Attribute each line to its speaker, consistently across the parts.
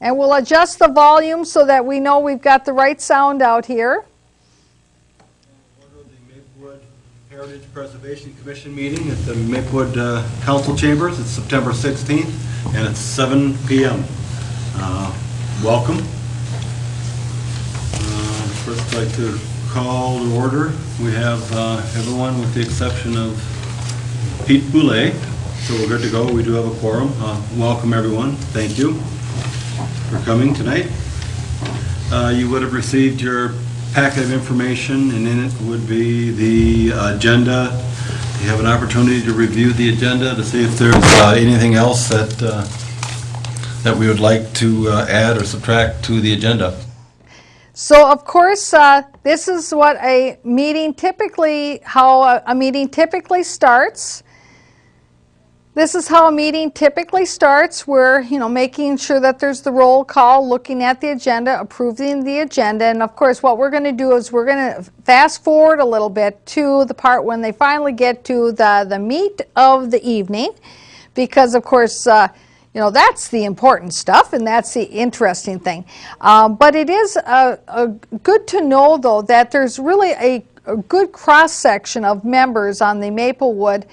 Speaker 1: And we'll adjust the volume so that we know we've got the right sound out here.
Speaker 2: Order the Maplewood Heritage Preservation Commission meeting at the Maplewood Council Chambers. It's September 16th and it's 7 p.m. Welcome. First I'd like to call to order. We have everyone with the exception of Pete Boulay. So we're good to go. We do have a quorum. Welcome everyone. Thank you for coming tonight. You would have received your packet of information, and in it would be the agenda. You have an opportunity to review the agenda to see if there's anything else that we would like to add or subtract to the agenda.
Speaker 1: So of course, this is what a meeting typically, how a meeting typically starts. This is how a meeting typically starts. We're, making sure that there's the roll call, looking at the agenda, approving the agenda, and of course what we're going to do is we're going to fast forward a little bit to the part when they finally get to the meat of the evening, because of course, that's the important stuff and that's the interesting thing. But it is good to know though that there's really a good cross-section of members on the Maplewood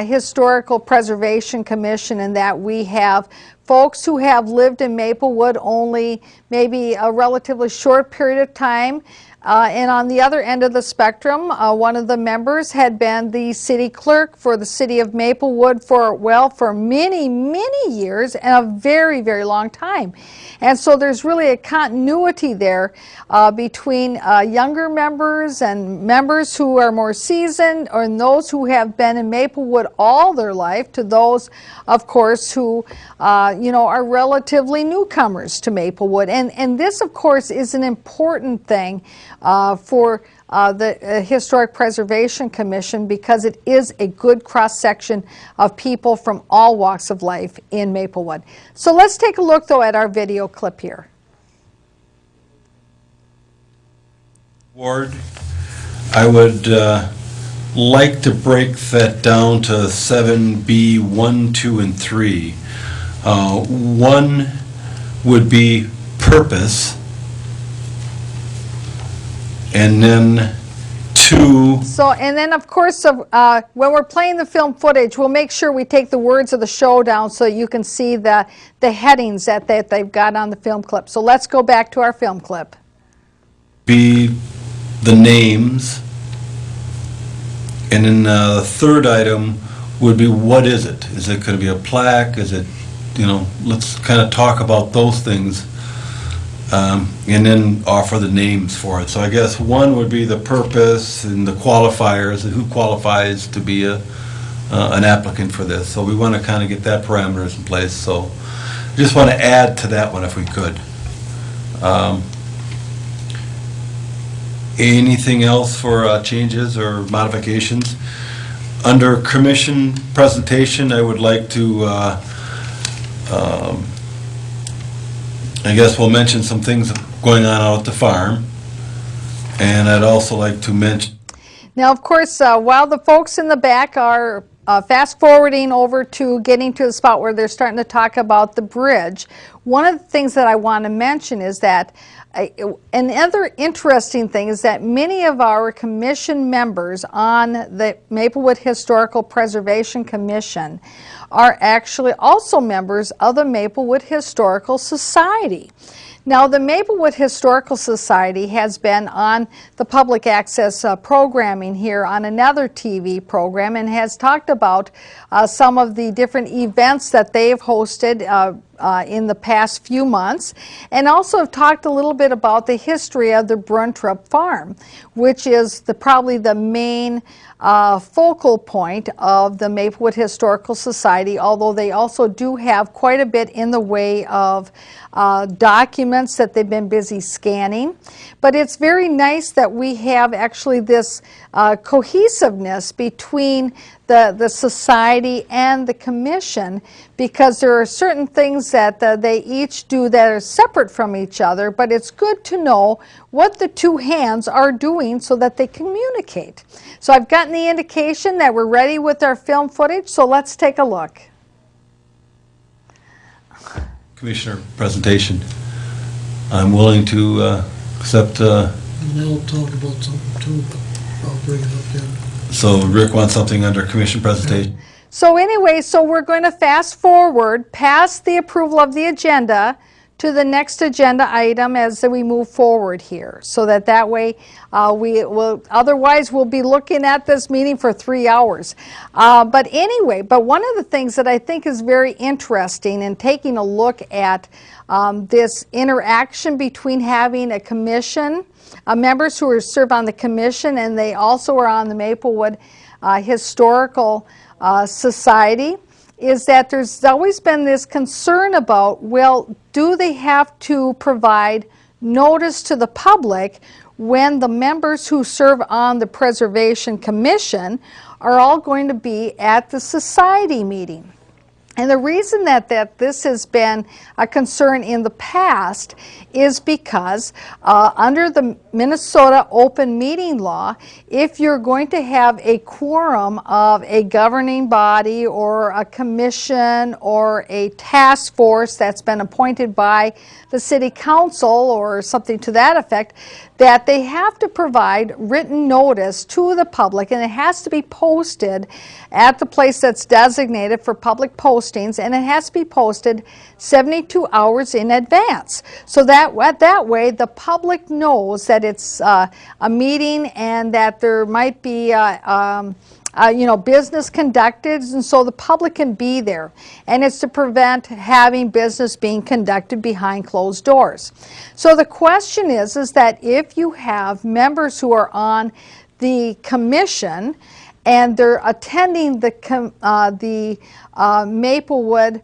Speaker 1: Historical Preservation Commission, and that we have folks who have lived in Maplewood only maybe a relatively short period of time. And on the other end of the spectrum, one of the members had been the city clerk for the city of Maplewood for many, many years and a very, very long time. And so there's really a continuity there between younger members and members who are more seasoned, or those who have been in Maplewood all their life, to those, of course, who are relatively newcomers to Maplewood. And this, of course, is an important thing for the Historic Preservation Commission, because it is a good cross-section of people from all walks of life in Maplewood. So let's take a look though at our video clip here.
Speaker 2: Ward, I would like to break that down to 7B 1, 2, and 3. 1 would be purpose, and then 2. So,
Speaker 1: and then of course, when we're playing the film footage, we'll make sure we take the words of the show down so you can see the headings that they've got on the film clip. So let's go back to our film clip.
Speaker 2: Be the names, and then the third item would be, what is it? Is it going to be a plaque? Is it, let's kind of talk about those things. And then offer the names for it. So I guess 1 would be the purpose and the qualifiers, and who qualifies to be an applicant for this. So we want to kind of get that parameters in place. So I just want to add to that one if we could. Anything else for changes or modifications? Under commission presentation, I would like to I guess we'll mention some things going on out at the farm, and I'd also like to mention.
Speaker 1: Now, of course, while the folks in the back are fast forwarding over to getting to the spot where they're starting to talk about the bridge, one of the things that I want to mention is that another interesting thing is that many of our commission members on the Maplewood Historical Preservation Commission are actually also members of the Maplewood Historical Society. Now, the Maplewood Historical Society has been on the public access programming here on another TV program, and has talked about some of the different events that they've hosted in the past few months, and also have talked a little bit about the history of the Bruntrup Farm, which is probably the main focal point of the Maplewood Historical Society, although they also do have quite a bit in the way of documents that they've been busy scanning. But it's very nice that we have actually this cohesiveness between the society and the commission, because there are certain things that they each do that are separate from each other, but it's good to know what the two hands are doing so that they communicate. So I've gotten the indication that we're ready with our film footage, so let's take a look.
Speaker 2: Commissioner presentation. I'm willing to accept.
Speaker 3: And they'll talk about something too, but I'll bring it up then.
Speaker 2: So Rick wants something under Commission presentation.
Speaker 1: So anyway, so we're going to fast forward past the approval of the agenda to the next agenda item as we move forward here, so that way we will, otherwise we'll be looking at this meeting for 3 hours. But anyway, one of the things that I think is very interesting in taking a look at this interaction between having a commission, members who serve on the commission, and they also are on the Maplewood Historical Society, is that there's always been this concern about, well, do they have to provide notice to the public when the members who serve on the Preservation Commission are all going to be at the society meeting? And the reason that this has been a concern in the past is because under the Minnesota open meeting law, if you're going to have a quorum of a governing body or a commission or a task force that's been appointed by the city council or something to that effect, that they have to provide written notice to the public, and it has to be posted at the place that's designated for public postings, and it has to be posted 72 hours in advance. So that way the public knows that it's a meeting and that there might be business conducted, and so the public can be there. And it's to prevent having business being conducted behind closed doors. So the question is that if you have members who are on the commission and they're attending the Maplewood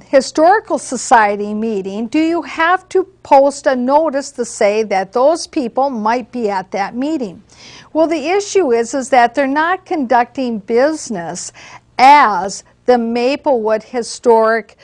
Speaker 1: Historical Society meeting, do you have to post a notice to say that those people might be at that meeting? Well, the issue is that they're not conducting business as the Maplewood Historic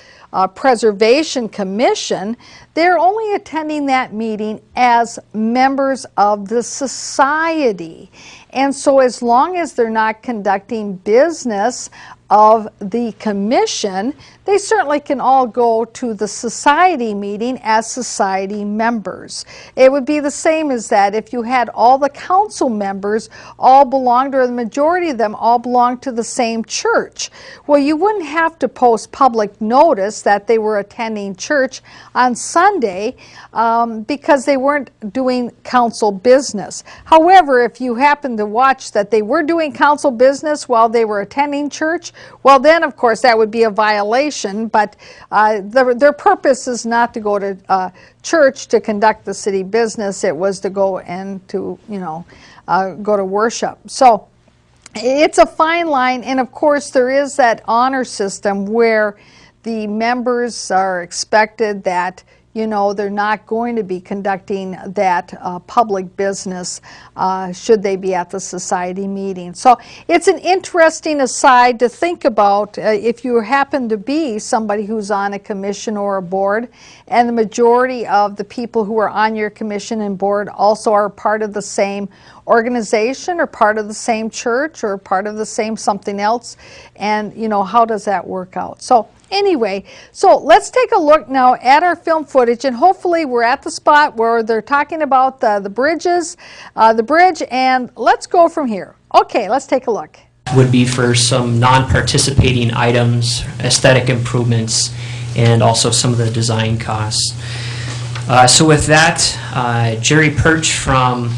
Speaker 1: Preservation Commission. They're only attending that meeting as members of the society. And so as long as they're not conducting business of the commission, they certainly can all go to the society meeting as society members. It would be the same as that if you had all the council members all belonged, or the majority of them all belonged to the same church. Well, you wouldn't have to post public notice that they were attending church on Sunday because they weren't doing council business. However, if you happen to watch that they were doing council business while they were attending church, well then of course that would be a violation, but their purpose is not to go to church to conduct the city business. It was to go and to go to worship. So it's a fine line, and of course there is that honor system where the members are expected that they're not going to be conducting that public business should they be at the society meeting. So it's an interesting aside to think about if you happen to be somebody who's on a commission or a board, and the majority of the people who are on your commission and board also are part of the same organization or part of the same church or part of the same something else, and how does that work out? So anyway, so let's take a look now at our film footage, and hopefully we're at the spot where they're talking about the bridge, and let's go from here. Okay, let's take a look.
Speaker 4: Would be for some non-participating items, aesthetic improvements, and also some of the design costs. So with that, Jerry Perch from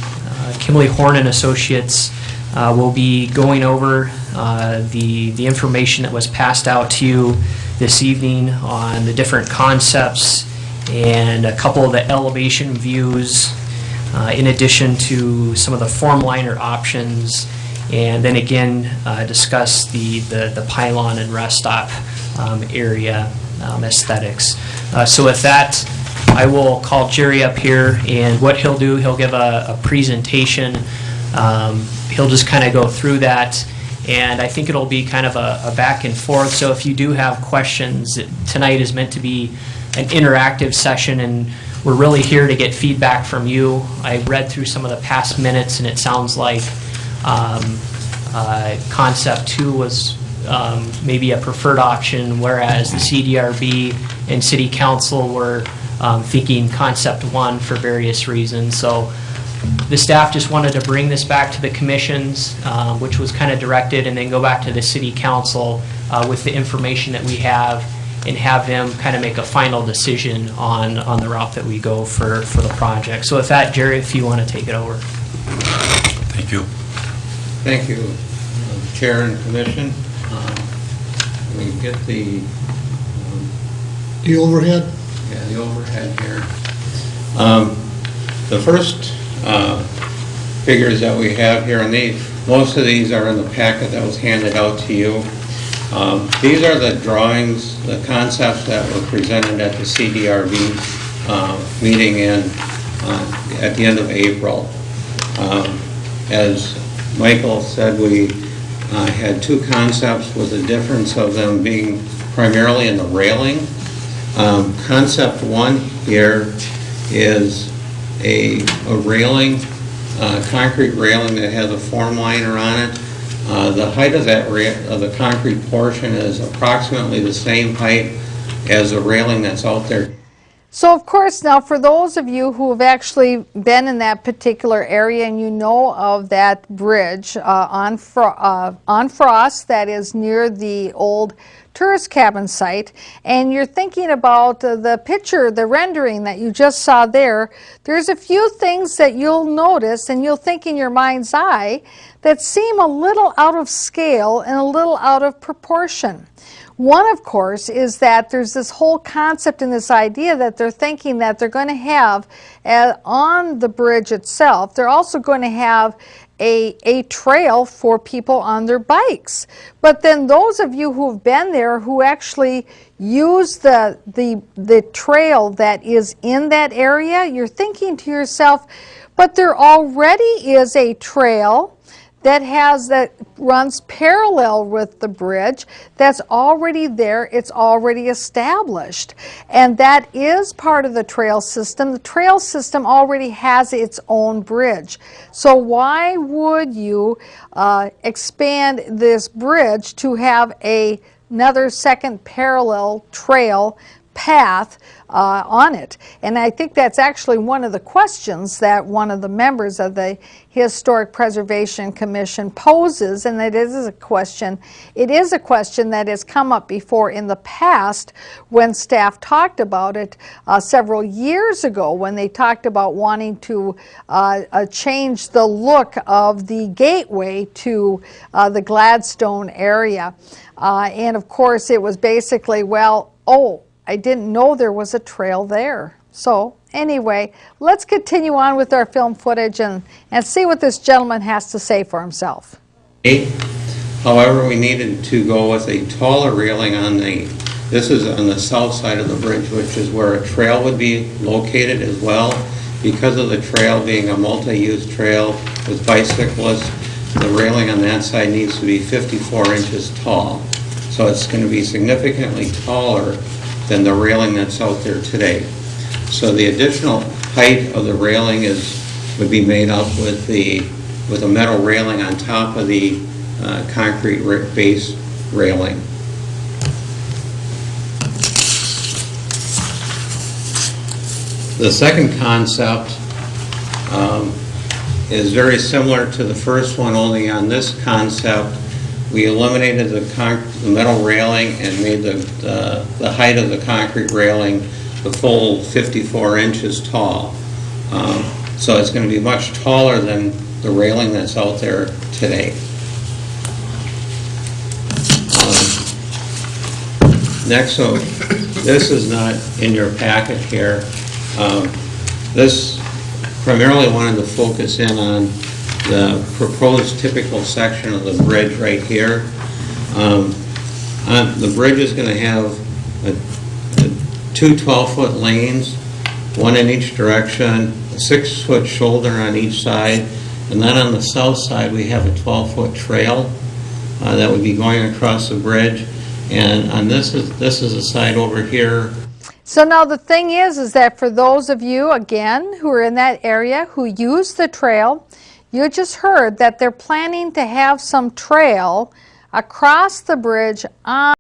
Speaker 4: Kimberly Horn and Associates will be going over the information that was passed out to you this evening on the different concepts and a couple of the elevation views, in addition to some of the form liner options, and then again discuss the pylon and rest stop area aesthetics. So with that, I will call Jerry up here, and what he'll do, he'll give a presentation. He'll just kind of go through that, and I think it'll be kind of a back and forth. So if you do have questions, tonight is meant to be an interactive session, and we're really here to get feedback from you. I read through some of the past minutes, and it sounds like concept 2 was maybe a preferred option, whereas the CDRB and City Council were thinking concept one for various reasons. So the staff just wanted to bring this back to the commissions, which was kind of directed, and then go back to the City Council with the information that we have, and have them kind of make a final decision on the route that we go for the project. So with that, Jerry, if you want to take it over.
Speaker 2: Thank you.
Speaker 5: Thank you, Chair and Commission. We get the
Speaker 3: overhead?
Speaker 5: yeah, the overhead here. The first figures that we have here, and most of these are in the packet that was handed out to you. These are the drawings, the concepts that were presented at the CDRB meeting at the end of April. As Michael said, we had two concepts with the difference of them being primarily in the railing. Concept one here is a railing, concrete railing that has a form liner on it. The height of that of the concrete portion is approximately the same height as the railing that's out there.
Speaker 1: So of course, now for those of you who have actually been in that particular area and you know of that bridge on Frost that is near the old tourist cabin site, and you're thinking about the picture, the rendering that you just saw there, there's a few things that you'll notice and you'll think in your mind's eye that seem a little out of scale and a little out of proportion. One, of course, is that there's this whole concept and this idea that they're thinking that they're going to have on the bridge itself, they're also going to have a trail for people on their bikes. But then those of you who've been there, who actually use the trail that is in that area, you're thinking to yourself, but there already is a trail that runs parallel with the bridge, that's already there, it's already established. And that is part of the trail system. The trail system already has its own bridge. So why would you expand this bridge to have another second parallel trail path on it? And I think that's actually one of the questions that one of the members of the Historic Preservation Commission poses, and it is a question that has come up before in the past when staff talked about it several years ago, when they talked about wanting to change the look of the gateway to the Gladstone area. And of course it was basically, well, oh, I didn't know there was a trail there. So anyway, let's continue on with our film footage and see what this gentleman has to say for himself.
Speaker 5: However, we needed to go with a taller railing this is on the south side of the bridge, which is where a trail would be located as well. Because of the trail being a multi-use trail with bicyclists, the railing on that side needs to be 54 inches tall. So it's going to be significantly taller than the railing that's out there today. So the additional height of the railing would be made up with a metal railing on top of the concrete base railing. The second concept is very similar to the first one, only on this concept we eliminated the metal railing and made the height of the concrete railing the full 54 inches tall. So it's going to be much taller than the railing that's out there today. Next, so this is not in your packet here. This primarily wanted to focus in on the proposed typical section of the bridge right here. The bridge is going to have two 12-foot lanes, one in each direction, a 6-foot shoulder on each side, and then on the south side we have a 12-foot trail that would be going across the bridge. And on this is a side over here.
Speaker 1: So now the thing is that for those of you, again, who are in that area, who use the trail, you just heard that they're planning to have some trail across the bridge on